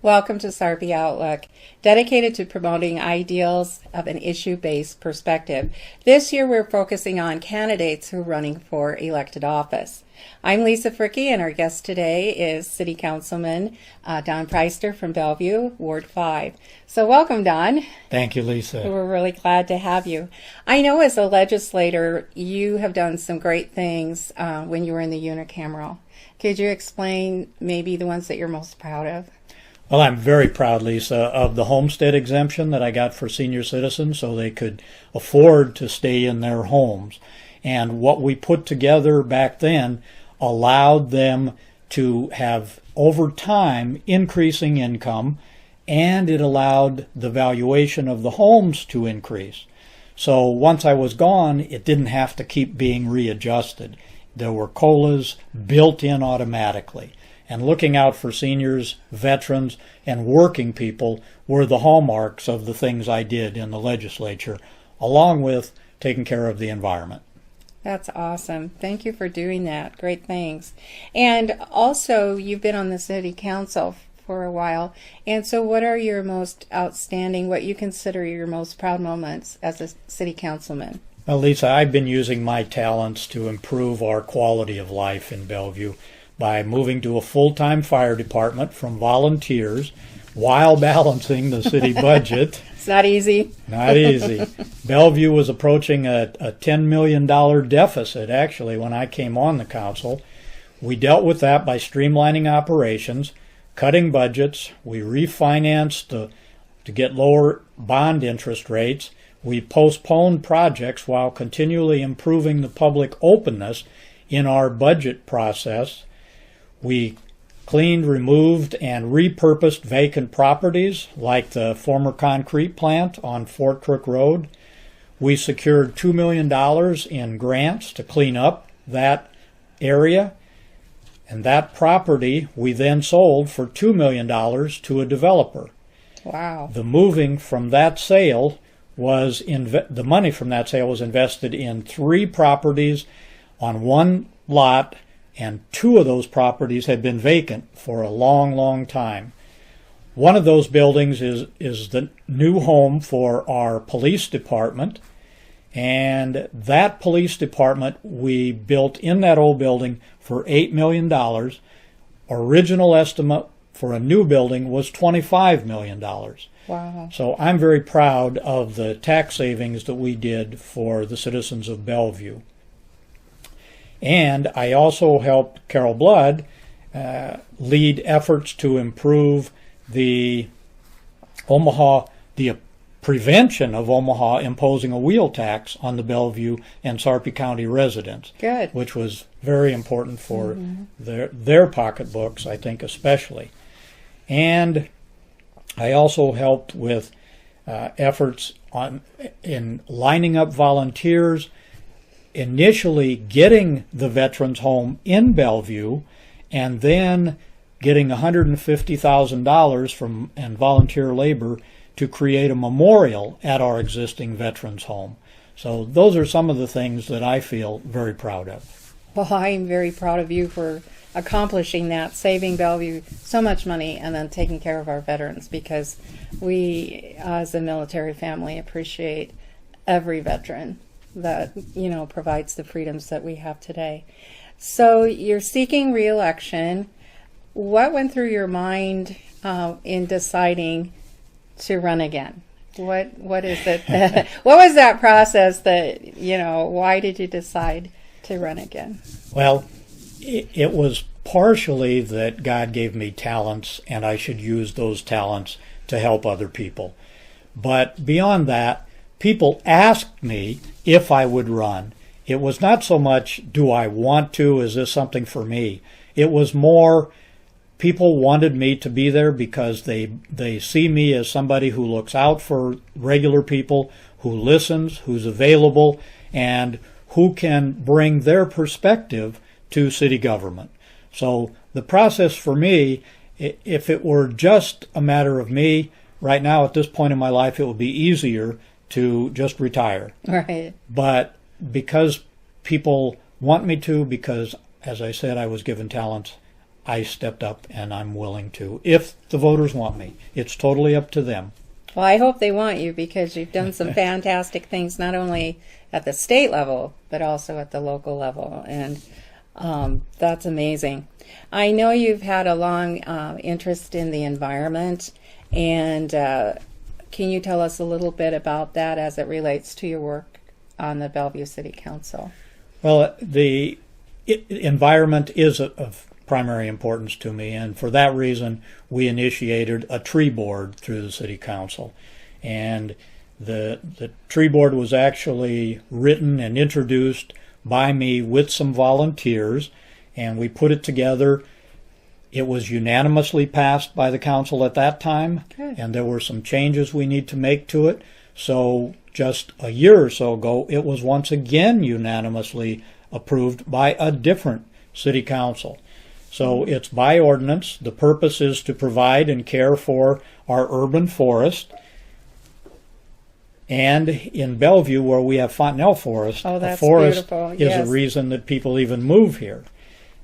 Welcome to Sarpy Outlook, dedicated to promoting ideals of an issue-based perspective. This year we're focusing on candidates who are running for elected office. I'm Lisa Fricke, and our guest today is City Councilman Don Preister from Bellevue, Ward 5. So welcome, Don. Thank you, Lisa. We're really glad to have you. I know as a legislator you have done some great things when you were in the unicameral. Could you explain maybe the ones that you're most proud of? Well, I'm very proud, Lisa, of the homestead exemption that I got for senior citizens so they could afford to stay in their homes. And what we put together back then allowed them to have, over time, increasing income, and it allowed the valuation of the homes to increase. So once I was gone, it didn't have to keep being readjusted. There were COLAs built in automatically. And looking out for seniors, veterans, and working people were the hallmarks of the things I did in the legislature, along with taking care of the environment. That's awesome. Thank you for doing that. Great things. And also, you've been on the City Council for a while. And so what are your most outstanding, what you consider your most proud moments as a City Councilman? Well, Lisa, I've been using my talents to improve our quality of life in Bellevue by moving to a full-time fire department from volunteers while balancing the city budget. It's not easy. Not easy. Bellevue was approaching a $10 million deficit, actually, when I came on the council. We dealt with that by streamlining operations, cutting budgets. We refinanced to get lower bond interest rates. We postponed projects while continually improving the public openness in our budget process. We cleaned, removed, and repurposed vacant properties like the former concrete plant on Fort Crook Road. We secured $2 million in grants to clean up that area, and that property we then sold for $2 million to a developer. Wow. The moving from that sale was the money from that sale was invested in 3 properties on one lot, and 2 of those properties had been vacant for a long, long time. One of those buildings is the new home for our police department, and that police department we built in that old building for $8 million. Original estimate for a new building was $25 million. Wow. So I'm very proud of the tax savings that we did for the citizens of Bellevue. And I also helped Carol Blood lead efforts to improve the prevention of Omaha imposing a wheel tax on the Bellevue and Sarpy County residents. Good. Which was very important for their pocketbooks, I think, especially. And I also helped with efforts in lining up volunteers, initially getting the Veterans Home in Bellevue, and then getting $150,000 from and volunteer labor to create a memorial at our existing Veterans Home. So those are some of the things that I feel very proud of. Well, I'm very proud of you for accomplishing that, saving Bellevue so much money and then taking care of our veterans, because we as a military family appreciate every veteran that, you know, provides the freedoms that we have today. So you're seeking re-election. What went through your mind in deciding to run again? What is it that, what was that process that, you know, why did you decide to run again? Well, it was partially that God gave me talents and I should use those talents to help other people. But beyond that, people asked me if I would run. It was not so much, do I want to, is this something for me? It was more, people wanted me to be there because they see me as somebody who looks out for regular people, who listens, who's available, and who can bring their perspective to city government. So the process for me, if it were just a matter of me, right now at this point in my life, it would be easier to just retire. Right. But because people want me to, because, as I said, I was given talents, I stepped up and I'm willing to, if the voters want me. It's totally up to them. Well, I hope they want you, because you've done some fantastic things, not only at the state level, but also at the local level. And that's amazing. I know you've had a long interest in the environment, and can you tell us a little bit about that as it relates to your work on the Bellevue City Council? Well, the environment is of primary importance to me, and for that reason we initiated a tree board through the City Council. And the tree board was actually written and introduced by me with some volunteers, and we put it together. It was unanimously passed by the council at that time, and there were some changes we need to make to it. So just a year or so ago, it was once again unanimously approved by a different city council. So it's by ordinance. The purpose is to provide and care for our urban forest. And in Bellevue, where we have Fontanelle Forest, a forest beautiful. is Yes. a reason that people even move here.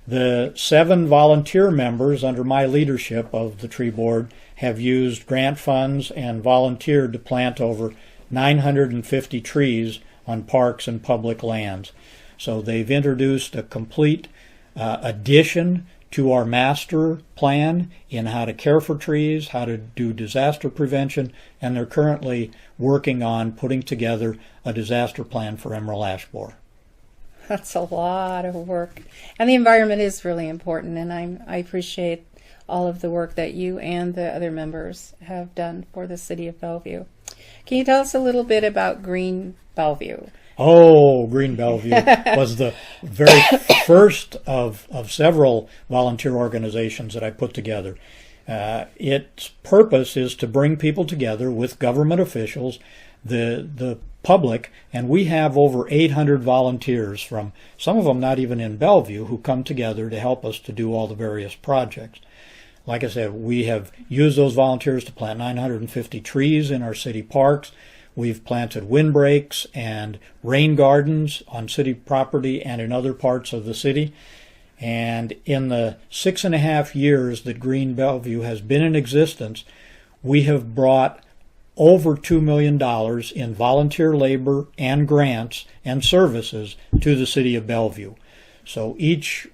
The 7 volunteer members under my leadership of the tree board have used grant funds and volunteered to plant over 950 trees on parks and public lands. So they've introduced a complete addition to our master plan in how to care for trees, how to do disaster prevention, and they're currently working on putting together a disaster plan for Emerald Ash Borer. That's a lot of work. And the environment is really important, and I appreciate all of the work that you and the other members have done for the city of Bellevue. Can you tell us a little bit about Green Bellevue? Oh, Green Bellevue was the very first of several volunteer organizations that I put together. Its purpose is to bring people together with government officials, the public, and we have over 800 volunteers, from some of them not even in Bellevue, who come together to help us to do all the various projects. Like I said, we have used those volunteers to plant 950 trees in our city parks. We've planted windbreaks and rain gardens on city property and in other parts of the city. And in the 6.5 years that Green Bellevue has been in existence, we have brought over $2 million in volunteer labor and grants and services to the city of Bellevue. So each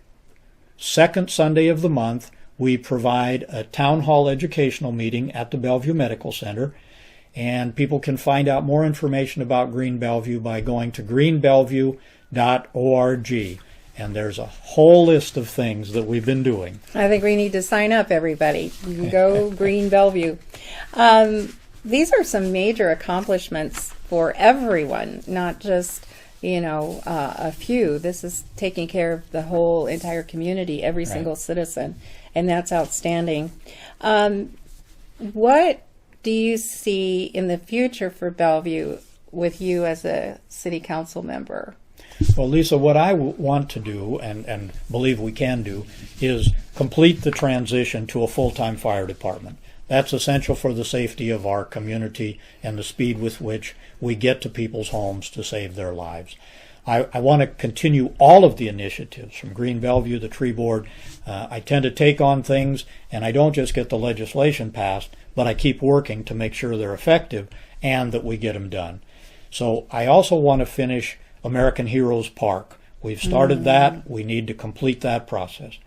second Sunday of the month, we provide a town hall educational meeting at the Bellevue Medical Center, and people can find out more information about Green Bellevue by going to greenbellevue.org. And there's a whole list of things that we've been doing. I think we need to sign up, everybody. You can go Green Bellevue. These are some major accomplishments for everyone, not just, a few. This is taking care of the whole entire community, every single citizen, and that's outstanding. What do you see in the future for Bellevue with you as a city council member? Well, Lisa, what I want to do, and believe we can do, is complete the transition to a full-time fire department. That's essential for the safety of our community and the speed with which we get to people's homes to save their lives. I want to continue all of the initiatives from Green Bellevue, the tree board. I tend to take on things, and I don't just get the legislation passed, but I keep working to make sure they're effective and that we get them done. So I also want to finish American Heroes Park. We've started that. We need to complete that process.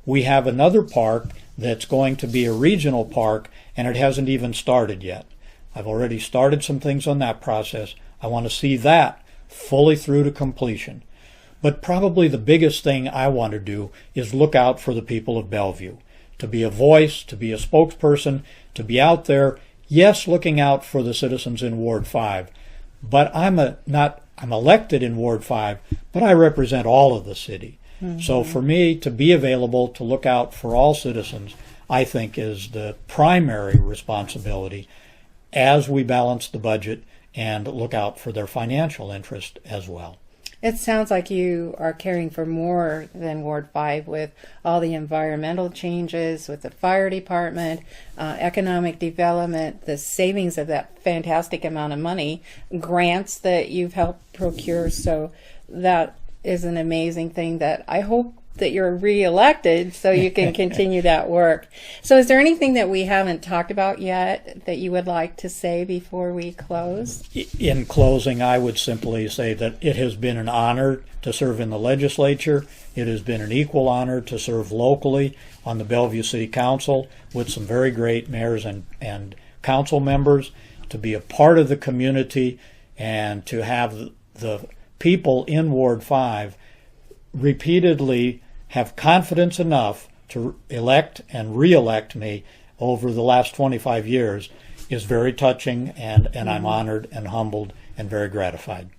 We have another park that's going to be a regional park, and it hasn't even started yet. I've already started some things on that process. I want to see that fully through to completion. But probably the biggest thing I want to do is look out for the people of Bellevue, to be a voice, to be a spokesperson, to be out there, yes, looking out for the citizens in Ward 5, but I'm elected in Ward 5, but I represent all of the city. So for me to be available to look out for all citizens, I think is the primary responsibility as we balance the budget and look out for their financial interest as well. It sounds like you are caring for more than Ward 5 with all the environmental changes, with the fire department, economic development, the savings of that fantastic amount of money, grants that you've helped procure. So that is an amazing thing that I hope that you're re-elected so you can continue that work. So is there anything that we haven't talked about yet that you would like to say before we close? In closing, I would simply say that it has been an honor to serve in the legislature. It has been an equal honor to serve locally on the Bellevue City Council with some very great mayors and council members, to be a part of the community and to have the people in Ward 5 repeatedly have confidence enough to elect and re-elect me over the last 25 years is very touching, and I'm honored and humbled and very gratified.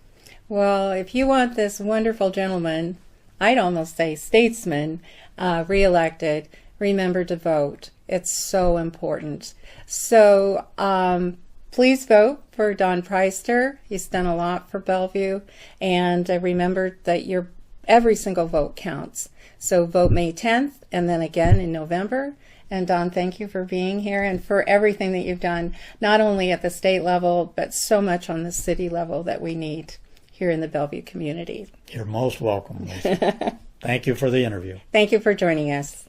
Well, if you want this wonderful gentleman, I'd almost say statesman, re-elected, remember to vote. It's so important. So please vote for Don Preister. He's done a lot for Bellevue, and remember that every single vote counts. So vote May 10th and then again in November. And Don, thank you for being here and for everything that you've done, not only at the state level, but so much on the city level that we need here in the Bellevue community. You're most welcome, Lisa. Thank you for the interview. Thank you for joining us.